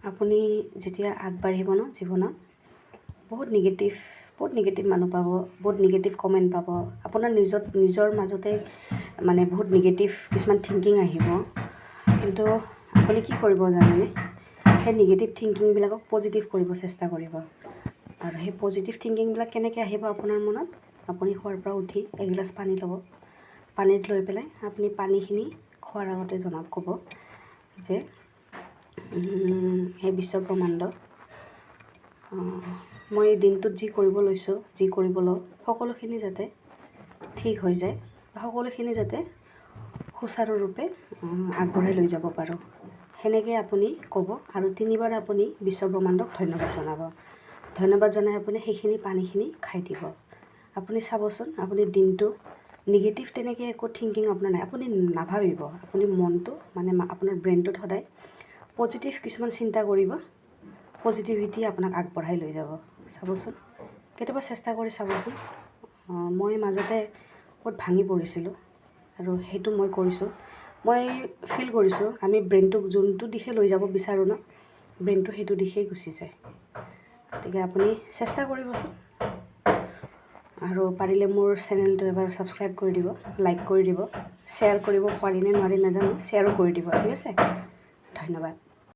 আপুনি যেতিয়া আগবাঢ়িব ন জীৱনত বহুত নিগেটিভ মানুহ পাব, বহুত নিগেটিভ কমেণ্ট পাব। আপোনাৰ নিজৰ মাজতে মানে বহুত নিগেটিভ কিছুমান থিংকিং আহিব। কিন্তু আপুনি কি কৰিব জানেনে? সেই নিগেটিভ থিংকিংবিলাকক পজিটিভ কৰিব চেষ্টা কৰিব। আৰু সেই পজিটিভ থিংকিংবিলাক কেনেকৈ আহিব আপোনাৰ মনত? আপুনি খোৱাৰ পৰা উঠি এগিলাচ পানী ল'ব। পানীত লৈ পেলাই আপুনি পানীখিনি খোৱাৰ আগতে ক'ব যে সেই বিশ্বব্ৰহ্মাণ্ড, মই দিনটোত যি কৰিব লৈছোঁ, যি কৰিব লওঁ, সকলোখিনি যাতে ঠিক হৈ যায়, সকলোখিনি যাতে সুচাৰুৰূপে আগবঢ়াই লৈ যাব পাৰোঁ। সেনেকৈ আপুনি ক'ব আৰু 3 বাৰ আপুনি বিশ্বব্ৰহ্মাণ্ডক ধন্যবাদ জনাব। ধন্যবাদ জনাই আপুনি সেইখিনি পানীখিনি খাই দিব। আপুনি চাবচোন, আপুনি দিনটো নিগেটিভ তেনেকৈ একো থিংকিং আপোনাৰ নাই। আপুনি নাভাবিব, আপুনি মনটো মানে আপোনাৰ ব্ৰেইনটোত সদায় পজিটিভ কিছুমান চিন্তা কৰিব। পজিটিভিটি আপোনাক আগবঢ়াই লৈ যাব। চাবচোন, কেতিয়াবা চেষ্টা কৰি চাবচোন। মই মাজতে বহুত ভাঙি পৰিছিলোঁ আৰু সেইটো মই কৰিছোঁ। মই ফিল কৰিছোঁ আমি ব্ৰেইনটোক যোনটো দিশে লৈ যাব বিচাৰোঁ ন, ব্ৰেইনটো সেইটো দিশেই গুচি যায়। গতিকে আপুনি চেষ্টা কৰিবচোন। আৰু পাৰিলে মোৰ চেনেলটো এবাৰ ছাবস্ক্ৰাইব কৰি দিব, লাইক কৰি দিব, শ্বেয়াৰ কৰিব পাৰিনে নোৱাৰি নাজানো, শ্বেয়াৰো কৰি দিব। ঠিক আছে, ধন্যবাদ।